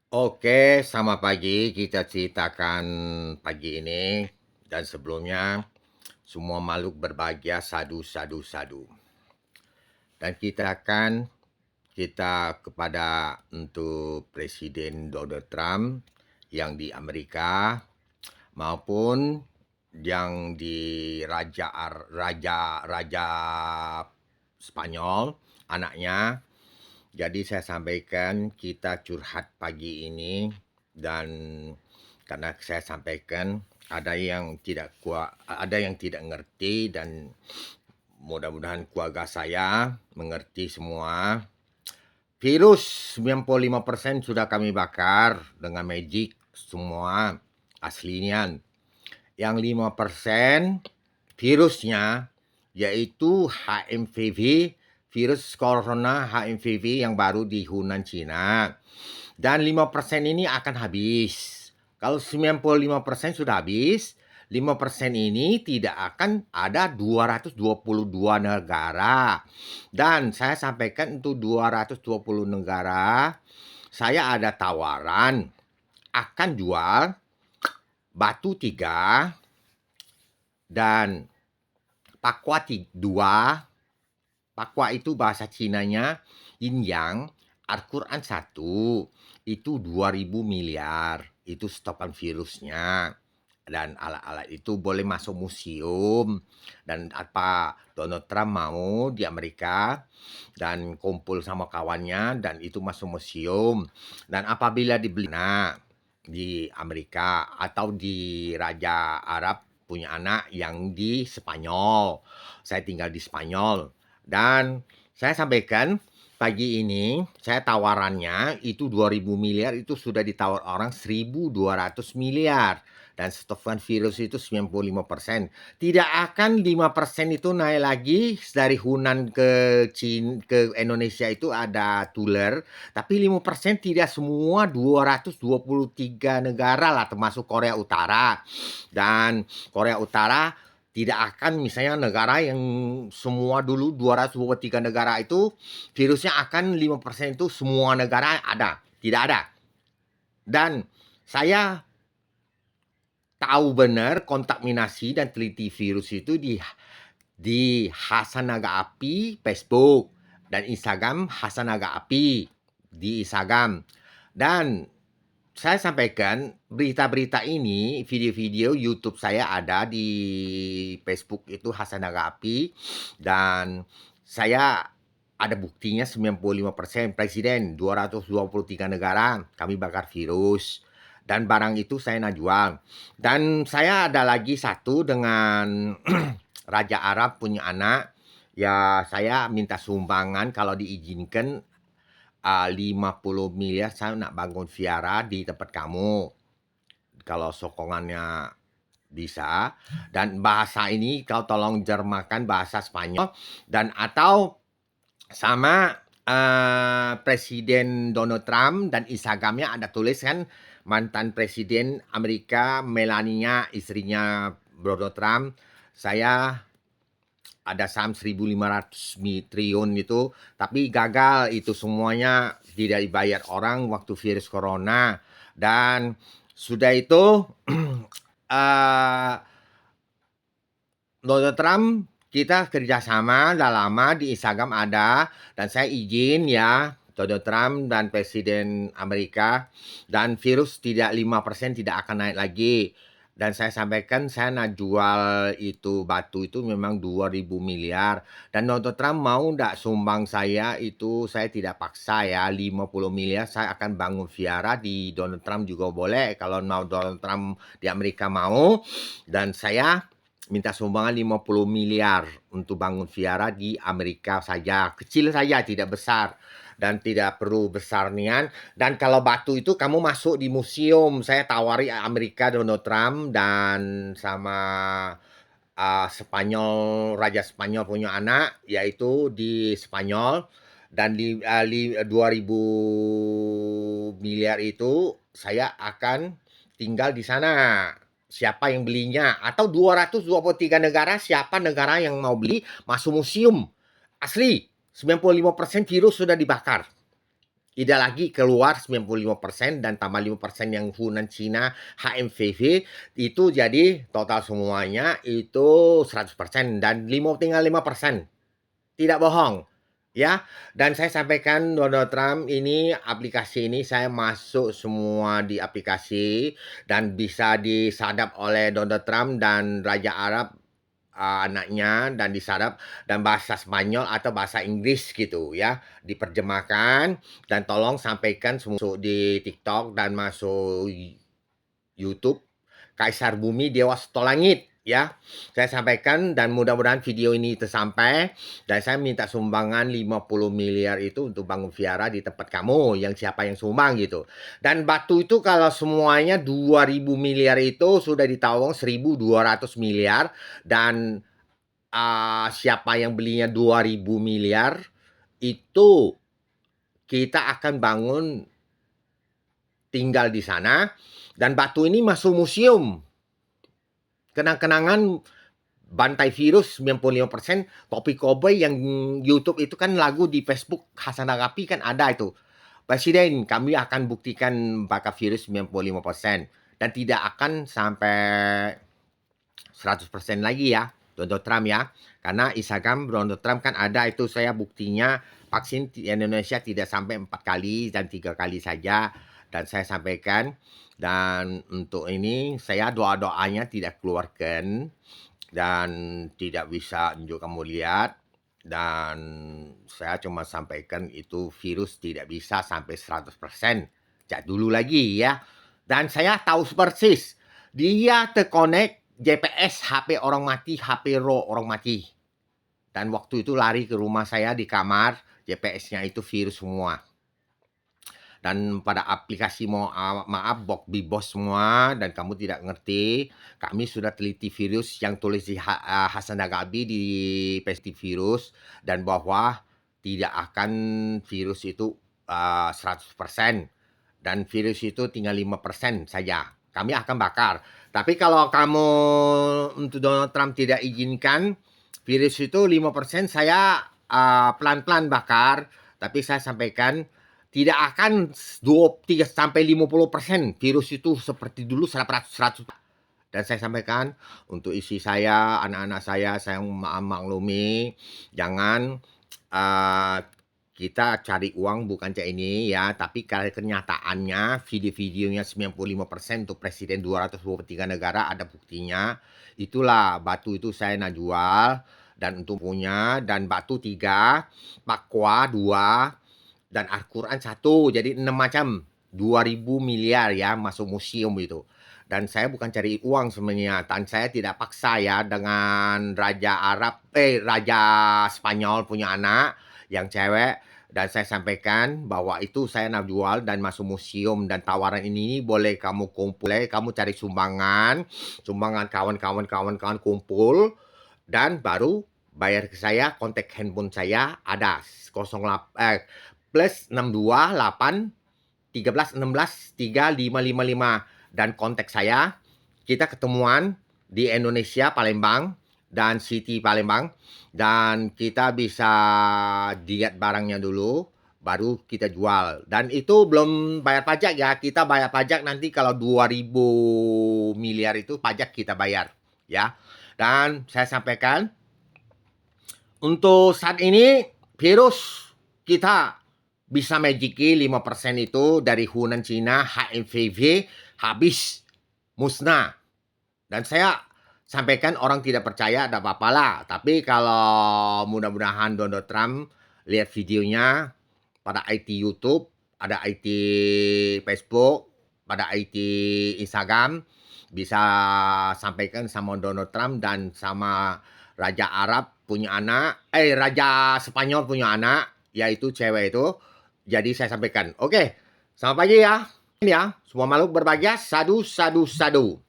Oke, selamat pagi. Kita ceritakan pagi ini dan sebelumnya semua makhluk berbahagia sadu sadu sadu. Dan kita kepada untuk Presiden Donald Trump yang di Amerika maupun yang di Raja Spanyol anaknya. Jadi saya sampaikan kita curhat pagi ini dan karena saya sampaikan ada yang tidak ngerti dan mudah-mudahan keluarga saya mengerti semua. Virus 95% sudah kami bakar dengan magic semua aslinya. Yang 5% virusnya yaitu HMPV, virus corona HMPV yang baru di Hunan, Cina. Dan 5% ini akan habis. Kalau 95% sudah habis, 5% ini tidak akan ada 222 negara. Dan saya sampaikan untuk 220 negara, saya ada tawaran akan jual batu 3 dan pakwa 2. Pakwa itu bahasa Cinanya yin yang, Al-Quran 1, itu 2000 miliar, itu stopan virusnya. Dan alat-alat itu boleh masuk museum. Dan apa Donald Trump mau di Amerika dan kumpul sama kawannya dan itu masuk museum. Dan apabila dibeli di Amerika atau di Raja Arab punya anak yang di Spanyol. Saya tinggal di Spanyol. Dan saya sampaikan pagi ini, saya tawarannya itu 2000 miliar itu sudah ditawar orang 1200 miliar. Dan stopan virus itu 95%. Tidak akan 5% itu naik lagi dari Hunan ke Indonesia itu ada tular. Tapi 5% tidak semua 223 negara lah termasuk Korea Utara. Dan Korea Utara tidak akan misalnya negara yang semua dulu 223 negara itu virusnya akan 5% itu semua negara ada. Tidak ada. Dan saya tahu benar kontaminasi dan teliti virus itu di Hasan Naga Api Facebook dan Instagram Hasan Naga Api di Instagram. Dan saya sampaikan berita-berita ini, video-video YouTube saya ada di Facebook itu Hasan Naga Api dan saya ada buktinya 95% Presiden 223 negara kami bakar virus dan barang itu saya nak jual. Dan saya ada lagi satu dengan Raja Arab punya anak, ya saya minta sumbangan kalau diizinkan 50 miliar saya nak bangun viara di tempat kamu. Kalau sokongannya bisa. Dan bahasa ini kau tolong terjemahkan bahasa Spanyol dan atau sama Presiden Donald Trump dan Instagramnya ada tulis kan mantan Presiden Amerika Melania istrinya Donald Trump. Saya ada saham 1.500 triliun itu, tapi gagal itu semuanya tidak dibayar orang waktu virus corona. Dan sudah itu Donald Trump kita kerjasama udah lama di Instagram ada dan saya izin ya Donald Trump dan Presiden Amerika dan virus tidak 5% tidak akan naik lagi. Dan saya sampaikan saya nak jual itu batu itu memang 2000 miliar. Dan Donald Trump mau enggak sumbang saya itu saya tidak paksa ya 50 miliar saya akan bangun viara di Donald Trump juga boleh kalau mau Donald Trump di Amerika mau. Dan saya minta sumbangan 50 miliar untuk bangun viara di Amerika saja. Kecil saja, tidak besar. Dan tidak perlu besar nian. Dan kalau batu itu kamu masuk di museum. Saya tawari Amerika Donald Trump dan sama Spanyol, Raja Spanyol punya anak, yaitu di Spanyol. Dan di 2000 miliar itu saya akan tinggal di sana. Siapa yang belinya atau 223 negara siapa negara yang mau beli masuk museum asli 95% virus sudah dibakar Tidak lagi keluar 95% dan tambah 5% yang Hunan Cina HMVV, itu jadi total semuanya itu 100% dan tinggal 5%. Tidak bohong. Ya, dan saya sampaikan Donald Trump ini, aplikasi ini saya masuk semua di aplikasi dan bisa disadap oleh Donald Trump dan Raja Arab, anaknya, dan disadap dan bahasa Spanyol atau bahasa Inggris gitu ya, diterjemahkan dan tolong sampaikan masuk di TikTok dan masuk YouTube Kaisar Bumi Dewa Setolangit ya. Saya sampaikan dan mudah-mudahan video ini tersampai dan saya minta sumbangan 50 miliar itu untuk bangun vihara di tempat kamu yang siapa yang sumbang gitu. Dan batu itu kalau semuanya 2000 miliar itu sudah ditawang 1200 miliar dan siapa yang belinya 2000 miliar itu kita akan bangun tinggal di sana dan batu ini masuk museum. Kenang-kenangan bantai virus 95%, topi koboi yang YouTube itu kan lagu di Facebook Hasan Agapi kan ada itu. Presiden, kami akan buktikan bakal virus 95% dan tidak akan sampai 100% lagi ya, Donald Trump ya. Karena Instagram Donald Trump kan ada itu saya buktinya vaksin di Indonesia tidak sampai 4 kali dan 3 kali saja dan saya sampaikan. Dan untuk ini saya doa-doanya tidak keluarkan dan tidak bisa unjuk kamu lihat dan saya cuma sampaikan itu virus tidak bisa sampai 100%. Cak dulu lagi ya. Dan saya tahu persis dia terkonek GPS HP orang mati, HP RO orang mati. Dan waktu itu lari ke rumah saya di kamar, GPS-nya itu virus semua. Dan pada aplikasi maaf bos semua dan kamu tidak ngerti, kami sudah teliti virus yang tulis di Hasan Agabi di pesti virus dan bahwa tidak akan virus itu 100% dan virus itu tinggal 5% saja. Kami akan bakar. Tapi kalau kamu untuk Donald Trump tidak izinkan virus itu 5% saya pelan-pelan bakar, tapi saya sampaikan tidak akan 3 sampai 50% virus itu seperti dulu 100%. Dan saya sampaikan untuk isi saya, anak-anak saya maklumi, jangan kita cari uang bukan cak ini ya, tapi kalau kenyataannya video-videonya 95% untuk presiden 223 negara ada buktinya. Itulah batu itu saya nak jual dan untuk punya dan batu 3, Pakwa 2 dan Al-Quran 1, jadi 6 macam 2000 miliar ya masuk museum itu. Dan saya bukan cari uang sebenarnya, dan saya tidak paksa ya dengan Raja Spanyol punya anak yang cewek dan saya sampaikan bahwa itu saya nak jual dan masuk museum dan tawaran ini boleh kamu kumpul, kamu cari sumbangan kawan-kawan kumpul dan baru bayar ke saya, kontak handphone saya ada 08 plus 628 13 16 3555 dan kontak saya. Kita ketemuan di Indonesia Palembang dan City Palembang dan kita bisa lihat barangnya dulu baru kita jual dan itu belum bayar pajak ya. Kita bayar pajak nanti kalau 2000 miliar itu pajak kita bayar ya. Dan saya sampaikan untuk saat ini virus kita bisa magiki 5% itu dari Hunan Cina HMVV habis musnah. Dan saya sampaikan orang tidak percaya tidak apa-apa lah. Tapi kalau mudah-mudahan Donald Trump lihat videonya pada IT YouTube, ada IT Facebook, pada IT Instagram, bisa sampaikan sama Donald Trump dan sama Raja Arab punya anak, Raja Spanyol punya anak, yaitu cewek itu. Jadi saya sampaikan, oke, selamat pagi ya. Ya, semua makhluk berbahagia, sadu, sadu, sadu.